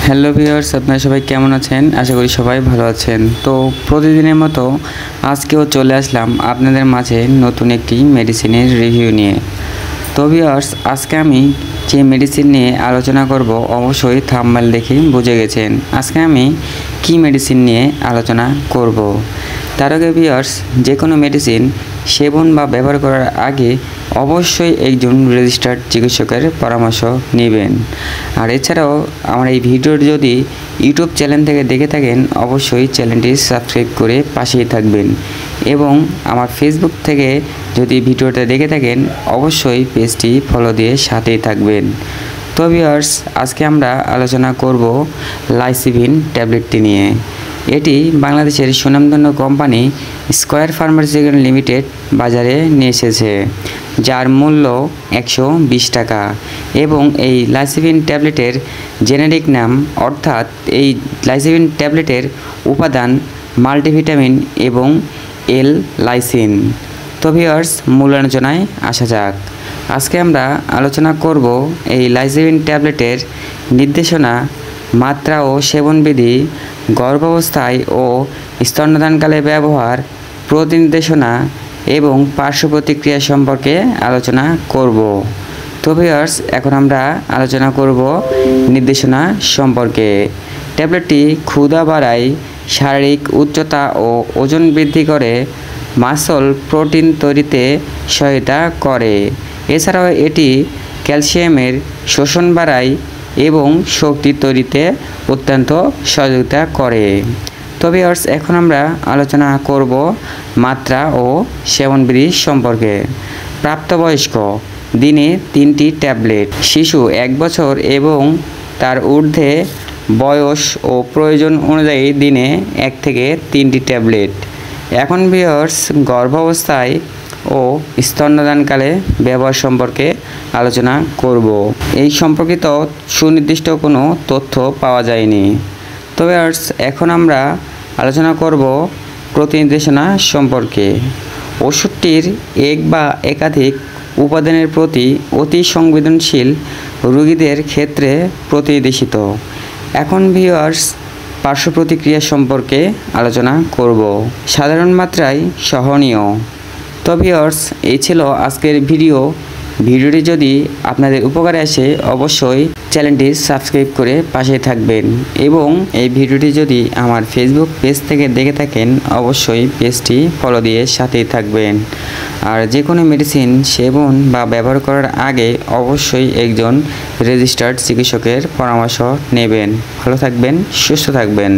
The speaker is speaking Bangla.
হ্যালো ভিউয়ার্স, আপনারা সবাই কেমন আছেন? আশা করি সবাই ভালো আছেন। তো প্রতিদিনের মতো আজকেও চলে আসলাম আপনাদের মাঝে নতুন একটি মেডিসিনের রিভিউ নিয়ে। তো ভিউয়ার্স, আজকে আমি যে মেডিসিন নিয়ে আলোচনা করব অবশ্যই থাম্বনেল দেখে বুঝে গেছেন আজকে আমি কি মেডিসিন নিয়ে আলোচনা করব। তার আগে ভিউয়ার্স, যে কোনো মেডিসিন সেবন বা ব্যবহার করার আগে অবশ্যই একজন রেজিস্টার্ড চিকিৎসকের পরামর্শ নেবেন। আর এছাড়াও আমার এই ভিডিওটি যদি ইউটিউব চ্যানেল থেকে দেখে থাকেন অবশ্যই চ্যানেলটি সাবস্ক্রাইব করে পাশেই থাকবেন, এবং আমার ফেসবুক থেকে যদি ভিডিওটা দেখে থাকেন অবশ্যই পেজটি ফলো দিয়ে সাথেই থাকবেন। তো ভিউয়ার্স, আজকে আমরা আলোচনা করব লাইসিভিন ট্যাবলেটটি নিয়ে। এটি বাংলাদেশের সুনামধন্য কোম্পানি স্কয়ার ফার্মাসিউটিক্যাল লিমিটেড বাজারে নিয়ে এসেছে, যার মূল্য 120 টাকা, এবং এই লাইসিভিন ট্যাবলেটের জেনেরিক নাম অর্থাৎ এই লাইসিভিন ট্যাবলেটের উপাদান মাল্টিভিটামিন এবং এল লাইসিন। তো ভিউয়ার্স, মূল আলোচনায় আসা যাক। আজকে আমরা আলোচনা করব এই লাইসিভিন ট্যাবলেটের নির্দেশনা, মাত্রা ও সেবনবিধি, গর্ভাবস্থায় ও স্তন্যদানকালে ব্যবহার, প্রতিনির্দেশনা এবং পার্শ্ব প্রতিক্রিয়া সম্পর্কে আলোচনা করব। তো ভিউয়ার্স, এখন আমরা আলোচনা করব নির্দেশনা সম্পর্কে। ট্যাবলেটটি ক্ষুধা বাড়ায়, শারীরিক উচ্চতা ও ওজন বৃদ্ধি করে, মাসল প্রোটিন তৈরিতে সহায়তা করে। এছাড়াও এটি ক্যালসিয়ামের শোষণ বাড়ায় এবং শক্তি তৈরিতে অত্যন্ত সহযোগিতা করে। তো ভিউয়ার্স, এখন আমরা আলোচনা করব মাত্রা ও সেবনবিধি সম্পর্কে। প্রাপ্তবয়স্ক দিনে 3টি ট্যাবলেট, শিশু 1 বছর এবং তার ঊর্ধ্বে বয়স ও প্রয়োজন অনুযায়ী দিনে 1 থেকে 3টি ট্যাবলেট। এখন ভিউয়ার্স, গর্ভাবস্থায় ও স্তন্যদানকালে ব্যবহার সম্পর্কে আলোচনা করব। এই সম্পর্কিত সুনির্দিষ্ট কোনো তথ্য পাওয়া যায়নি। তবে এখন আমরা আলোচনা করব প্রতিনির্দেশনা সম্পর্কে। ওষুধটির এক বা একাধিক উপাদানের প্রতি অতি সংবেদনশীল রোগীদের ক্ষেত্রে প্রতিনির্দেশিত। এখন ভিউয়ার্স, পার্শ্ব প্রতিক্রিয়া সম্পর্কে আলোচনা করব। সাধারণ মাত্রায় সহনীয়। তো ভিউয়ার্স, এই ছিল আজকের ভিডিওটি যদি আপনাদের উপকারে আসে অবশ্যই চ্যানেলটি সাবস্ক্রাইব করে পাশে থাকবেন, এবং এই ভিডিওটি যদি আমার ফেসবুক পেজ থেকে দেখে থাকেন অবশ্যই পেজটি ফলো দিয়ে সাথেই থাকবেন। আর যে কোনো মেডিসিন সেবন বা ব্যবহার করার আগে অবশ্যই একজন রেজিস্টার্ড চিকিৎসকের পরামর্শ নেবেন। ভালো থাকবেন, সুস্থ থাকবেন।